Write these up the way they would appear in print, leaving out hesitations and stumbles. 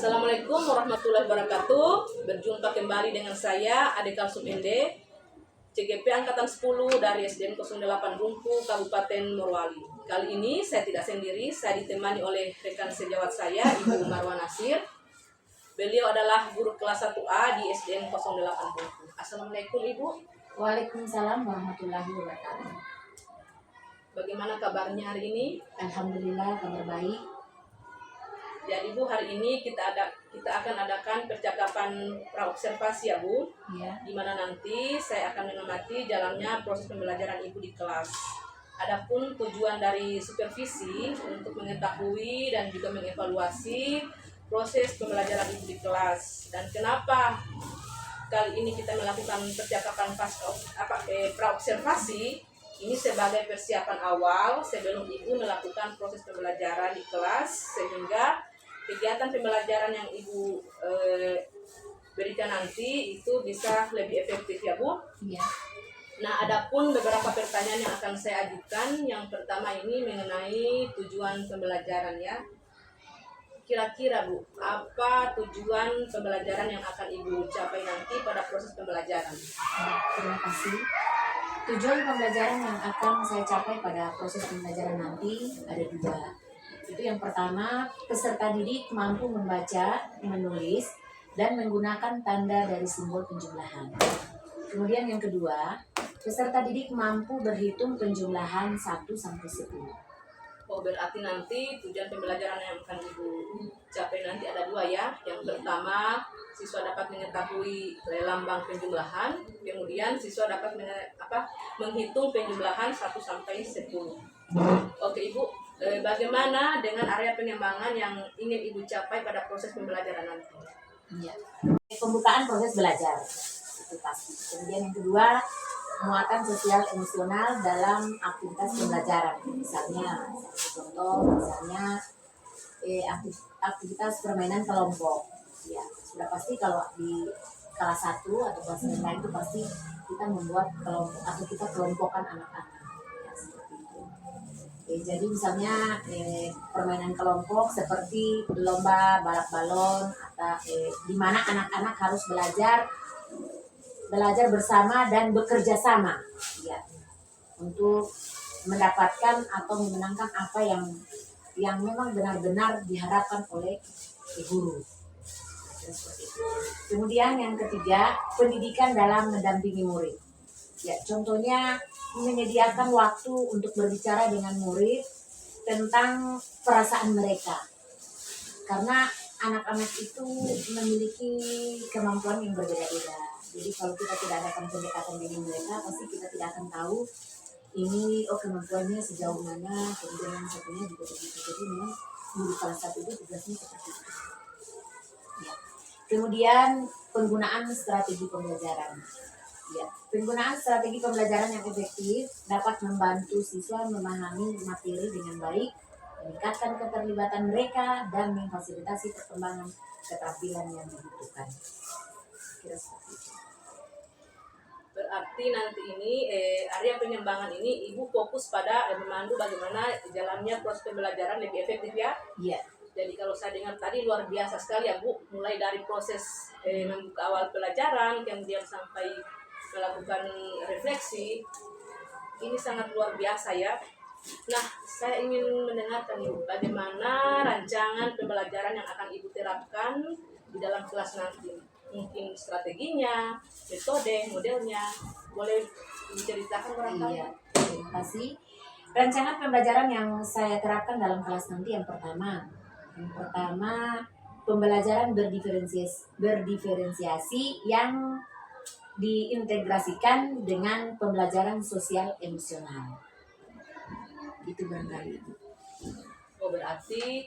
Assalamualaikum warahmatullahi wabarakatuh. Berjumpa kembali dengan saya Ade Kalsum Ende, CGP Angkatan 10 dari SDN 08 Rumpu, Kabupaten Morowali. Kali ini saya tidak sendiri, saya ditemani oleh rekan sejawat saya, Ibu Marwa Nasir. Beliau adalah guru kelas 1A di SDN 08 Rumpu. Assalamualaikum Ibu. Waalaikumsalam warahmatullahi wabarakatuh. Bagaimana kabarnya hari ini? Alhamdulillah kabar baik. Jadi Bu, hari ini kita akan adakan percakapan praobservasi ya Bu, Ya. di mana nanti saya akan mengamati jalannya proses pembelajaran Ibu di kelas. Adapun tujuan dari supervisi untuk mengetahui dan juga mengevaluasi proses pembelajaran Ibu di kelas. Dan kenapa kali ini kita melakukan percakapan praobservasi? Ini sebagai persiapan awal sebelum Ibu melakukan proses pembelajaran di kelas, sehingga kegiatan pembelajaran yang Ibu berikan nanti itu bisa lebih efektif ya Bu. Ya. Nah, adapun beberapa pertanyaan yang akan saya ajukan. Yang pertama ini mengenai tujuan pembelajaran ya. Kira-kira Bu, apa tujuan pembelajaran yang akan Ibu capai nanti pada proses pembelajaran? Terima kasih. Tujuan pembelajaran yang akan saya capai pada proses pembelajaran nanti ada dua. Itu yang pertama, peserta didik mampu membaca, menulis, dan menggunakan tanda dari simbol penjumlahan. Kemudian yang kedua, peserta didik mampu berhitung penjumlahan 1 sampai 10. Oh, berarti nanti tujuan pembelajaran yang akan Ibu capai nanti ada dua ya. Yang pertama, siswa dapat mengetahui lambang penjumlahan, kemudian siswa dapat menghitung penjumlahan 1 sampai 10. Oke Ibu, bagaimana dengan area pengembangan yang ingin Ibu capai pada proses pembelajaran nanti? Ya. Pembukaan proses belajar, itu pasti. Kemudian yang kedua, muatan sosial emosional dalam aktivitas pembelajaran. Misalnya, aktivitas permainan kelompok. Ya, sudah pasti kalau di kelas 1 atau kelas rendah itu pasti kita membuat kelompok atau kita kelompokkan anak-anak. Ya, seperti itu. Jadi misalnya permainan kelompok seperti lomba balap balon atau di mana anak-anak harus belajar bersama dan bekerja sama ya, untuk mendapatkan atau memenangkan apa yang memang benar-benar diharapkan oleh guru. Kemudian yang ketiga, pendidikan dalam mendampingi murid. Ya, contohnya menyediakan waktu untuk berbicara dengan murid tentang perasaan mereka. Karena anak-anak itu memiliki kemampuan yang berbeda-beda. Jadi kalau kita tidak adakan pendekatan dengan mereka, pasti kita tidak akan tahu ini kemampuannya sejauh mana. Kemudian yang satunya juga begitu. Jadi memang guru kelas 1 itu tugasnya seperti itu. Ya. Kemudian penggunaan strategi pembelajaran. Ya, penggunaan strategi pembelajaran yang efektif dapat membantu siswa memahami materi dengan baik, meningkatkan keterlibatan mereka, dan memfasilitasi perkembangan keterampilan yang dibutuhkan. Kira seperti itu. Berarti nanti ini area pengembangan ini Ibu fokus pada memandu bagaimana jalannya proses pembelajaran lebih efektif ya? Iya. Jadi kalau saya dengar tadi luar biasa sekali ya Bu, mulai dari proses membuka awal pelajaran, kemudian sampai melakukan refleksi, ini sangat luar biasa ya. Nah, saya ingin mendengarkan Ibu, bagaimana rancangan pembelajaran yang akan Ibu terapkan di dalam kelas nanti. Mungkin strateginya, metode, modelnya, boleh diceritakan barangkali? Iya, terima kasih. Rancangan pembelajaran yang saya terapkan dalam kelas nanti yang pertama, pembelajaran berdiferensiasi yang diintegrasikan dengan pembelajaran sosial emosional. Itu barangkali. Oh, berarti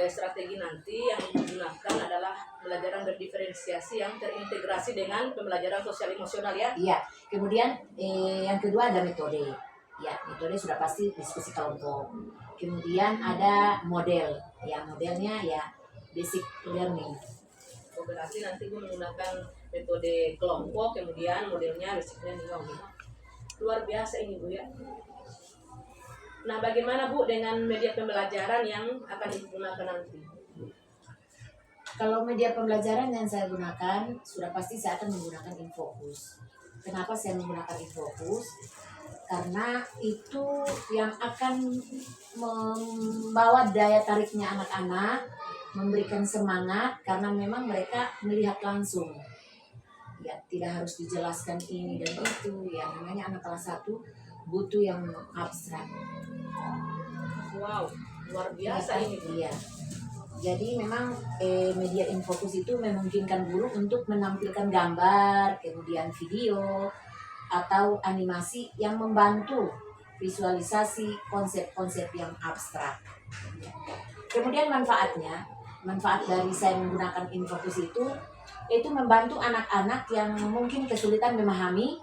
strategi nanti yang digunakan adalah pembelajaran berdiferensiasi yang terintegrasi dengan pembelajaran sosial emosional ya? Iya. Kemudian yang kedua ada metode. Ya, metode sudah pasti diskusi kelompok. Kemudian ada model. Ya, modelnya ya basic learning. Oh, berarti nanti gue menggunakan metode kelompok, kemudian modelnya basic learning. Luar biasa ini Bu ya. Nah, bagaimana Bu dengan media pembelajaran yang akan digunakan nanti? Kalau media pembelajaran yang saya gunakan, sudah pasti saya akan menggunakan Infocus. Kenapa saya menggunakan Infocus? Karena itu yang akan membawa daya tariknya anak-anak, memberikan semangat, karena memang mereka melihat langsung. Ya, tidak harus dijelaskan ini dan itu. Ya, namanya anak kelas 1 butuh yang abstrak. Wow, luar biasa Ya, ini. iya. Jadi memang media Infocus itu memungkinkan guru untuk menampilkan gambar, kemudian video, atau animasi yang membantu visualisasi konsep-konsep yang abstrak. Kemudian manfaat dari saya menggunakan Infocus itu membantu anak-anak yang mungkin kesulitan memahami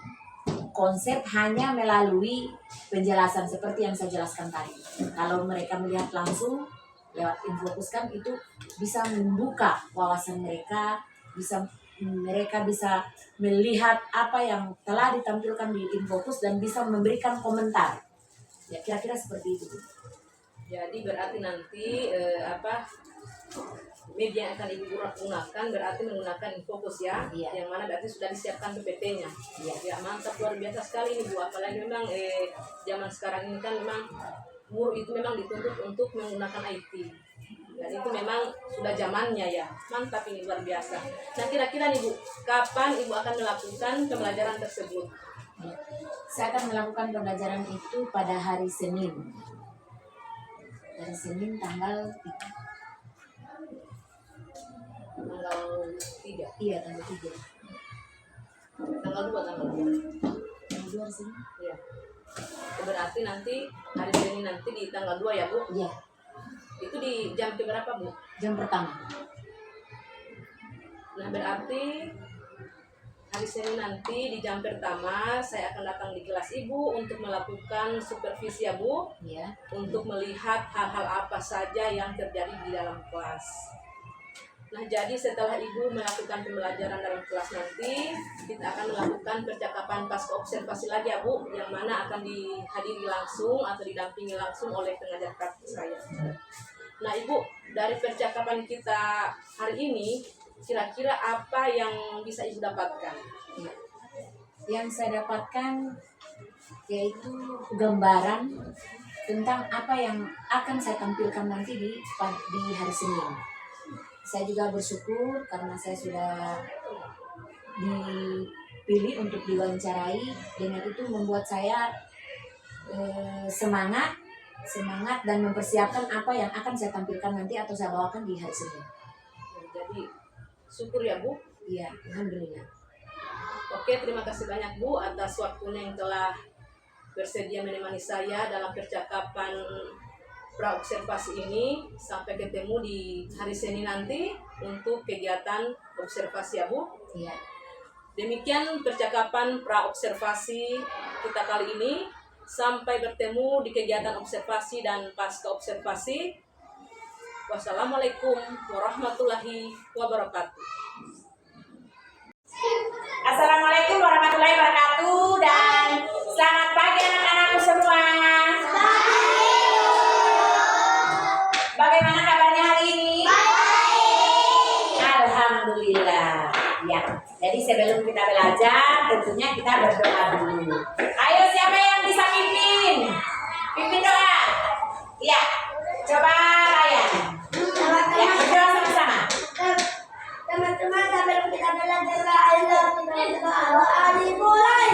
konsep hanya melalui penjelasan seperti yang saya jelaskan tadi. Kalau mereka melihat langsung lewat Infocus kan itu bisa membuka wawasan mereka, mereka bisa melihat apa yang telah ditampilkan di Infocus dan bisa memberikan komentar. Ya, kira-kira seperti itu. Jadi berarti nanti media yang akan Ibu gunakan berarti menggunakan Infocus ya, Iya. yang mana berarti sudah disiapkan PPT-nya. Iya. Ya, mantap, luar biasa sekali ini Bu. Apalagi memang zaman sekarang ini kan memang guru itu memang dituntut untuk menggunakan IT. Dan itu memang sudah zamannya ya. Mantap ini, luar biasa. Nah, kira-kira nih Bu, kapan Ibu akan melakukan pembelajaran tersebut? Saya akan melakukan pembelajaran itu pada hari Senin. Hari Senin tanggal 3. Tanggal 3. Iya, tanggal 3. Tanggal 2, tanggal 2. Tanggal 2 hari Senin? Iya. Berarti nanti hari Senin nanti di tanggal 2 ya Bu? Iya, Itu di jam berapa Bu? jam pertama. Nah, berarti hari Senin nanti di jam pertama saya akan datang di kelas Ibu untuk melakukan supervisi ya Bu, Iya. untuk melihat hal-hal apa saja yang terjadi di dalam kelas. Nah, jadi setelah Ibu melakukan pembelajaran dalam kelas nanti, kita akan melakukan percakapan pasca observasi lagi ya Bu, yang mana akan dihadiri langsung atau didampingi langsung oleh pengajar praktik saya. Nah, Ibu, dari percakapan kita hari ini, kira-kira apa yang bisa Ibu dapatkan? Iya. Yang saya dapatkan yaitu gambaran tentang apa yang akan saya tampilkan nanti di hari Senin. Saya juga bersyukur karena saya sudah dipilih untuk diwawancarai, dengan itu membuat saya semangat dan mempersiapkan apa yang akan saya tampilkan nanti atau saya bawakan di hari Senin. Jadi, syukur ya Bu. Iya, alhamdulillah. Oke, terima kasih banyak Bu atas waktunya yang telah bersedia menemani saya dalam percakapan praobservasi ini. Sampai ketemu di hari Senin nanti untuk kegiatan observasi ya Bu. Iya. Demikian percakapan praobservasi kita kali ini. Sampai bertemu di kegiatan observasi dan pasca observasi. Wassalamualaikum warahmatullahi wabarakatuh. Assalamualaikum warahmatullahi wabarakatuh dan selamat pagi anak-anakku semua. Bagaimana kabarnya hari ini? Alhamdulillah. Ya, jadi sebelum kita belajar tentunya kita berdoa dulu. Ayo, siapa yang bisa pimpin? Pimpin doa. Iya, coba Ryan. Ya, berdoa sama-sama. Teman-teman, sambil kita belajar Allah, kita berdoa mulai.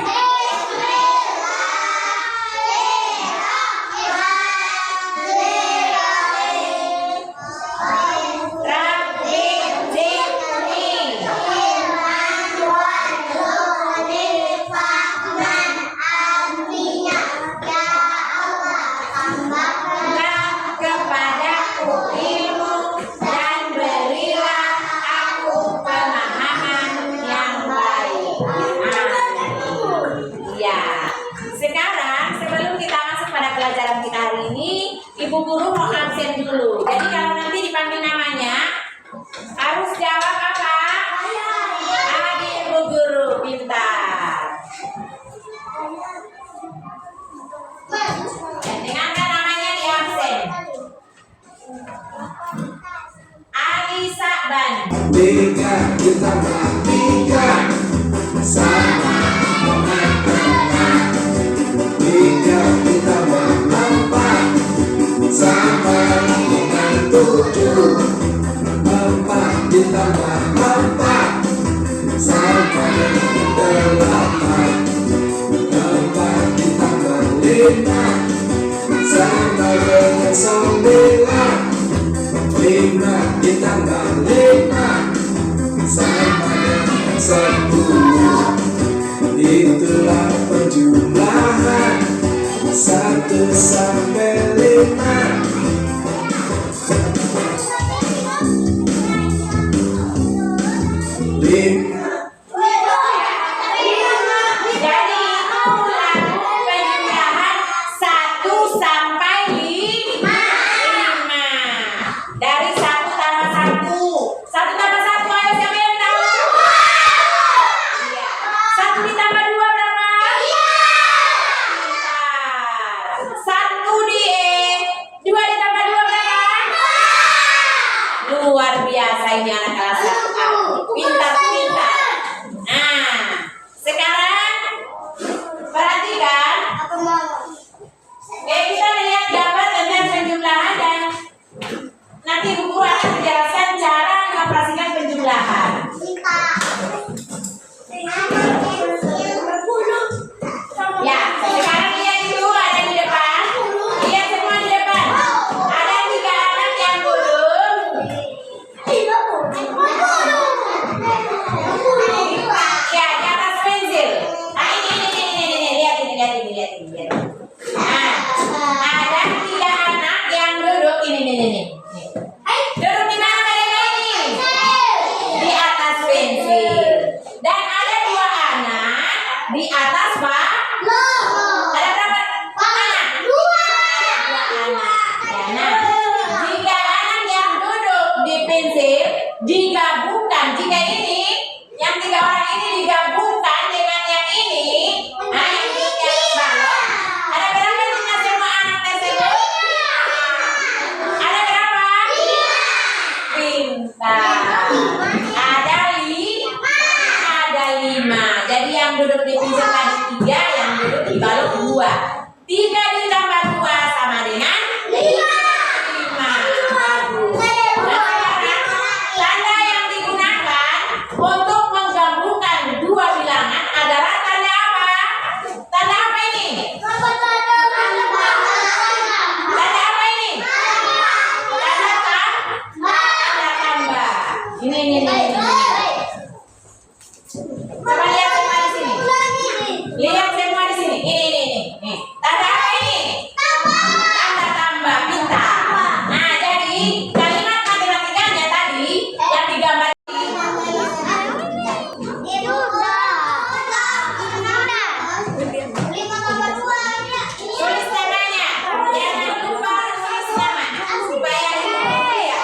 Ibu guru mau absen dulu. Jadi kalau nanti dipanggil namanya harus jawab apa? Adik ibu guru, pintar. Dan dengarkan namanya di absen. Ali Sakban. Tiga ditambah tiga sama dengan enam. Tiga ditambah empat sama dengan tujuh. Empat ditambah empat sama dengan delapan. Empat ditambah lima sama dengan sembilan. Lima ditambah lima sama dengan 10. Itulah penjumlahan 1 sampai 5. Jadi itu lagu penjumlahan 1 sampai 5. Dari 1 tambah 1. 1 tambah 1, ayo siapa yang tahu? Iya. 1 ditambah 2 berapa? Pintar. 1 di E. 2 ditambah 2 berapa? Luar biasa ini anak kelas 1 aku. Pintar. Nah, sekarang perhatikan. Kita lihat gambar tentang penjumlahan dan nanti Bu Guru akan menjelaskan cara mengoperasikan penjumlahan. Ya, sekarang lihat itu ada di depan. Lihat semua di depan. Ada 3 anak yang duduk. Ya, di atas pensil. Nah, ini. Lihat ini. Nah, ada 3 anak yang duduk ini. Duduk di mana mereka ini? Di atas pensil. Dan ada 2 anak di atas apa? Ada berapa anak? 2 anak. Ya, nah, 3 anak yang duduk di pensil digabungkan. Jika ini yang 3 orang ini digabungkan dengan yang ini, nah yang balok, ada berapa jumlah semua anak tersebut? Ada berapa? Pintar. Ada 5. Jadi yang duduk di pensil tadi 3, yang duduk di balok 2. 3 ditambah 2 sama dengan 5. Bagus. Nah, sekarang tanda yang digunakan untuk menggabungkan 2 bilangan adalah tanda apa? Tanda apa ini? Tanda apa ini? Tanda tambah. Ini. Coba lihat semua di sini. Lihat semua di sini. Ini. Tanda apa ini? Tanda tambah. Pintar. Nah, jadi kalimat matematikanya tadi yang digambar tulis tandanya. Jangan lupa tulis nama supaya ya.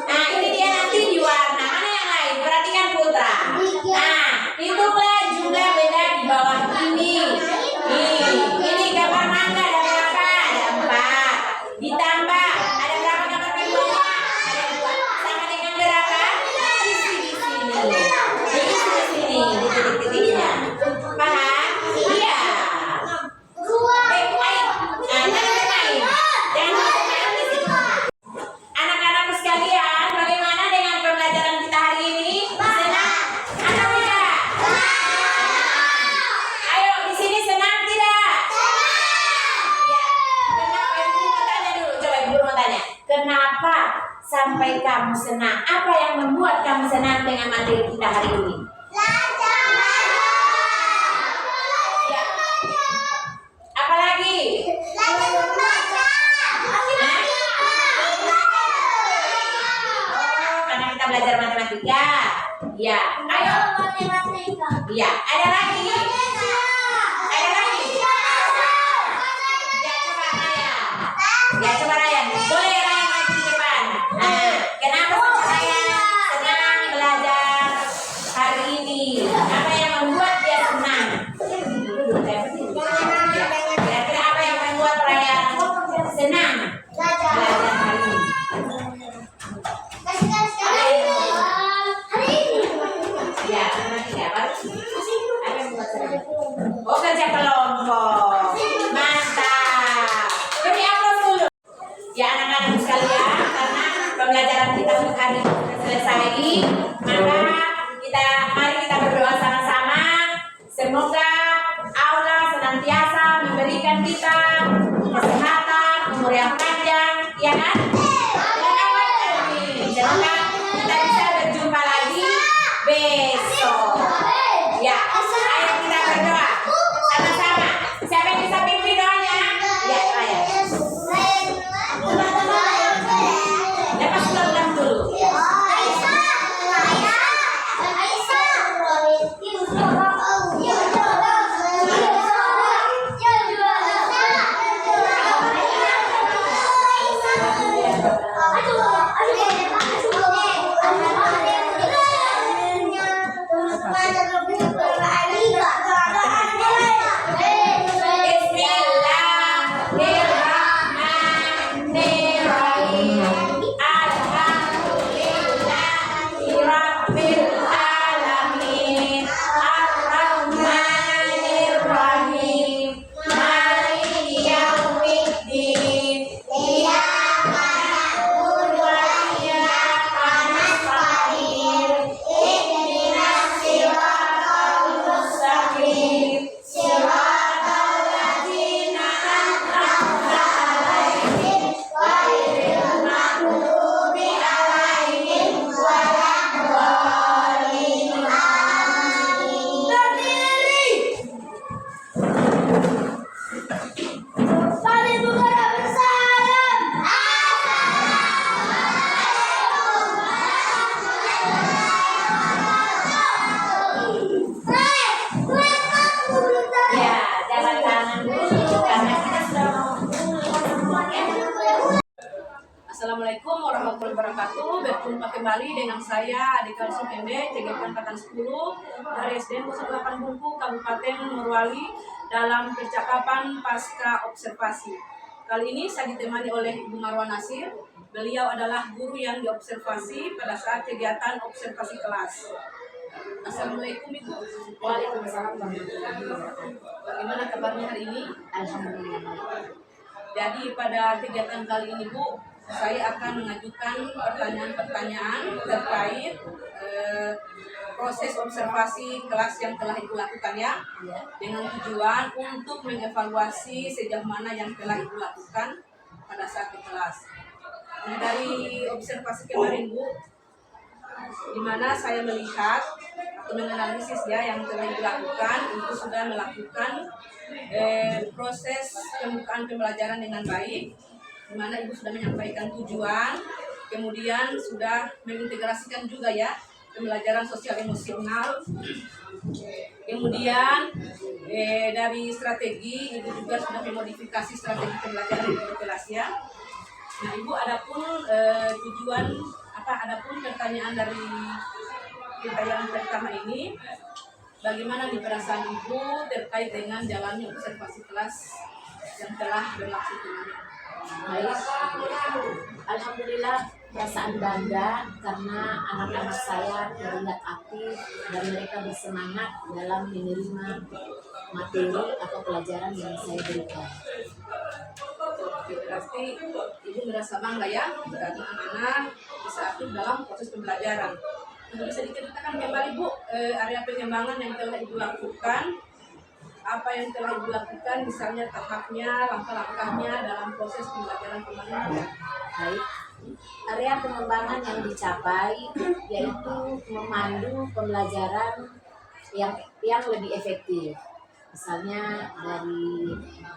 Nah, ini dia nanti di warna mana yang lain. Perhatikan Putra. Nah, hitunglah jumlah benda di bawah ini. Ini gambar mangga ada berapa? Ada 4. Ditambah ada berapa gambar bawah? Ada 2. Sama dengan berapa? Isi di sini. Isi di sini. Di titik-titiknya. Paham? Iya. Ayo. Nah, jangan bermain. Jangan bermain di sini. Anak-anakku sekalian, bagaimana dengan pembelajaran kita hari ini? Senang atau tidak? Ayo, di sini senang tidak? Ya. Kenapa Ibu mau tanya dulu? Coba Ibu mau tanya. Kenapa sampai kamu senang? Apa yang membuat kamu senang dengan materi kita hari ini? Ya. Apalagi? matematika. Ya, ayo. Ya, ada lagi. Ada lagi. Ya, coba Raya. Ya, coba Raya. Boleh Raya maju di depan. Nah, kenapa Raya senang belajar hari ini? Apa yang membuat dia senang? Ya, kira-kira apa yang membuat Raya senang belajar hari ini? Ya, matematika baru. Apa yang membuat senang? Oh, kerja kelompok. Mantap. Beri aplaus dulu. Ya anak-anak sekalian, karena pembelajaran kita untuk hari ini sudah selesai, maka mari kita berdoa sama-sama. Semoga Allah senantiasa memberikan kita kesehatan, umur yang panjang, ya kan? Amin. Semoga kita bisa berjumpa lagi besok. Ya, ayo kita berdoa sama-sama. Siapa yang bisa pimpin doanya? Ya, saya. Lepas ulang dulu. Bismillahirrahmanirrahim. Alhamdulillahirabbil alamin. Arrahmanirrahim. Maliki yaumiddin. Iyyaka na'budu wa iyyaka nasta'in. Ihdinas siratal mustaqim. Siratal ladzina an'amta 'alaihim ghairil maghdubi 'alaihim waladdallin. Berdiri. Saling berdoa bersalam. Ya, jabat tangan dulu karena kita sudah mau ya. Assalamualaikum warahmatullahi wabarakatuh. Berjumpa kembali dengan saya Adika Sukende, CGP Angkatan 10 dari SDN 08 Bungku, Kabupaten Morowali, dalam percakapan pasca observasi. Kali ini saya ditemani oleh Ibu Marwa Nasir. Beliau adalah guru yang diobservasi pada saat kegiatan observasi kelas. Assalamualaikum Ibu. Waalaikumsalam warahmatullahi wabarakatuh. Bagaimana kabarnya hari ini? Alhamdulillah. Jadi pada kegiatan kali ini Bu, saya akan mengajukan pertanyaan-pertanyaan terkait proses observasi kelas yang telah Ibu lakukan ya, dengan tujuan untuk mengevaluasi sejauh mana yang telah Ibu lakukan pada saat di kelas. Nah, dari observasi kemarin Bu, di mana saya melihat atau menganalisis ya yang telah Ibu lakukan, itu sudah melakukan proses pembukaan pembelajaran dengan baik, di mana Ibu sudah menyampaikan tujuan, kemudian sudah mengintegrasikan juga ya pembelajaran sosial emosional. Kemudian dari strategi Ibu juga sudah memodifikasi strategi pembelajaran di kelas ya. Nah Ibu, adapun tujuan adapun pertanyaan dari kita yang pertama ini, bagaimana nih perasaan Ibu terkait dengan jalannya observasi kelas yang telah berlangsung kemarin? Baik, alhamdulillah perasaan bangga karena anak-anak saya terlihat aktif dan mereka bersemangat dalam menerima materi atau pelajaran yang saya berikan. Pasti Ibu merasa bangga ya karena anak-anak bisa aktif dalam proses pembelajaran. Untuk bisa diceritakan kembali Bu, area pengembangan yang telah Ibu lakukan, apa yang telah Ibu lakukan, misalnya tahapnya, langkah-langkahnya dalam proses pembelajaran kemarin. Baik, area pengembangan yang dicapai yaitu memandu pembelajaran yang lebih efektif. Misalnya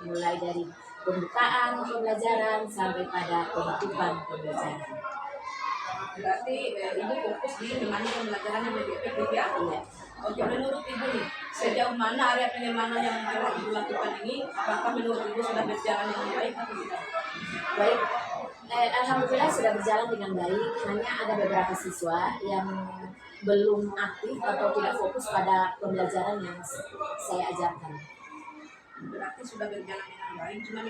mulai dari pembukaan pembelajaran sampai pada penutupan pembelajaran. Berarti ibu fokus di memahami pembelajaran yang lebih efektif ya. Iya. Oke, menurut ibu nih, sejauh mana area pengembangan yang telah ibu lakukan ini, apakah menurut ibu sudah berjalan dengan baik atau tidak? Baik, alhamdulillah sudah berjalan dengan baik. Hanya ada beberapa siswa yang belum aktif atau tidak fokus pada pembelajaran yang saya ajarkan. Berarti sudah berjalan dengan baik, cuma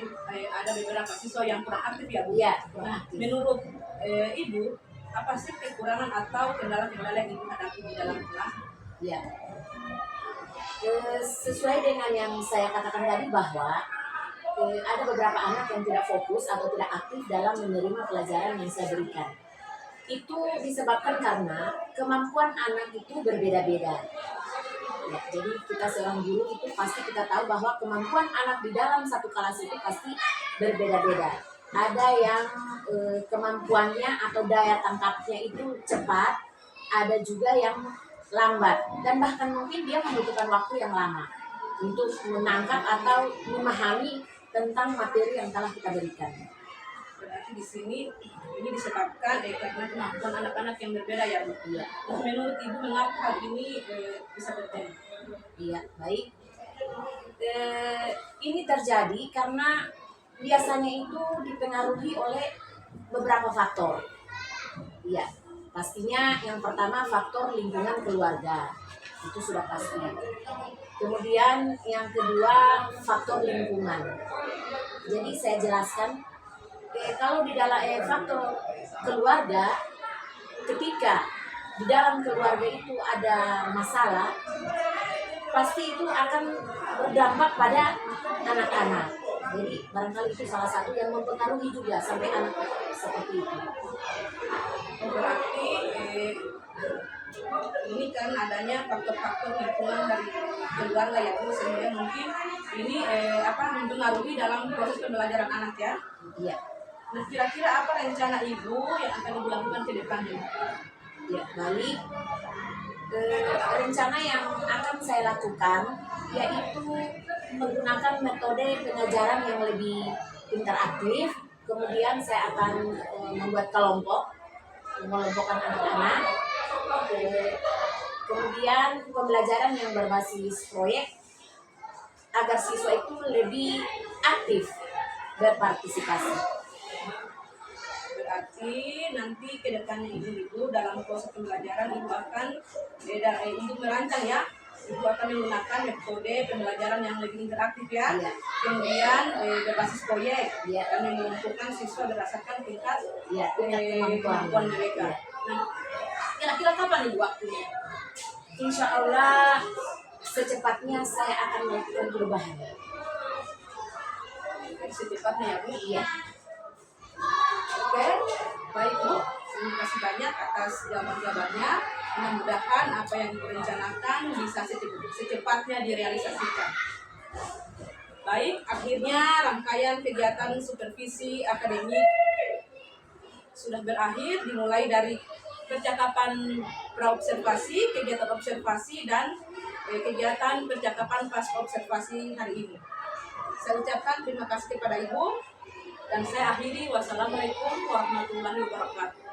ada beberapa siswa yang kurang aktif ya Bu? Iya, kurang Nah, aktif. menurut ibu, apa sih kekurangan atau kendala-kendala yang ibu hadapi di dalam kelas? Ya, sesuai dengan yang saya katakan tadi bahwa ada beberapa anak yang tidak fokus atau tidak aktif dalam menerima pelajaran yang saya berikan. Itu disebabkan karena kemampuan anak itu berbeda-beda. Ya, jadi kita seorang guru itu pasti kita tahu bahwa kemampuan anak di dalam satu kelas itu pasti berbeda-beda. Ada yang kemampuannya atau daya tangkapnya itu cepat, ada juga yang lambat, dan bahkan mungkin dia membutuhkan waktu yang lama untuk menangkap atau memahami tentang materi yang telah kita berikan. Berarti di sini ini disebabkan karena kemampuan anak-anak yang berbeda ya Bu? Iya, Terus menurut ibu mengapa hal ini bisa terjadi? iya, baik. Ini terjadi karena biasanya itu dipengaruhi oleh beberapa faktor. Iya, pastinya yang pertama faktor lingkungan keluarga, itu sudah pasti. Kemudian yang kedua faktor lingkungan. Jadi saya jelaskan, kalau di dalam faktor keluarga, ketika di dalam keluarga itu ada masalah, pasti itu akan berdampak pada anak-anak. Jadi barangkali itu salah satu yang mempengaruhi juga sampai anak seperti itu. Berarti ini kan adanya faktor-faktor lingkungan dari keluarga ya Bu, sehingga mungkin ini mempengaruhi dalam proses pembelajaran anak ya. Iya. Nah, kira-kira apa rencana ibu yang akan ibu lakukan ke depannya? Ya, baik. Rencana yang akan saya lakukan yaitu menggunakan metode pengajaran yang lebih interaktif. Kemudian saya akan membuat kelompok, mengelompokkan anak-anak. Kemudian pembelajaran yang berbasis proyek agar siswa itu lebih aktif berpartisipasi. Berarti nanti ke depannya ibu dalam proses pembelajaran ibu akan untuk merancang ya, ibu akan menggunakan metode pembelajaran yang lebih interaktif ya. Iya. Kemudian berbasis proyek Iya. dan mengumpulkan siswa berdasarkan tingkat Ya, kemampuan mereka. Ya. Nah, kira-kira kapan ibu waktunya? Insya Allah secepatnya saya akan melakukan perubahan. Secepatnya ya Bu. Iya. Oke, baik Bu. Terima kasih banyak atas jawaban-jawabannya. Mudah-mudahan apa yang direncanakan bisa secepatnya direalisasikan. Baik, akhirnya rangkaian kegiatan supervisi akademik sudah berakhir, dimulai dari percakapan praobservasi, kegiatan observasi, dan kegiatan percakapan pasca observasi hari ini. Saya ucapkan terima kasih kepada Ibu, dan saya akhiri. Wassalamualaikum warahmatullahi wabarakatuh.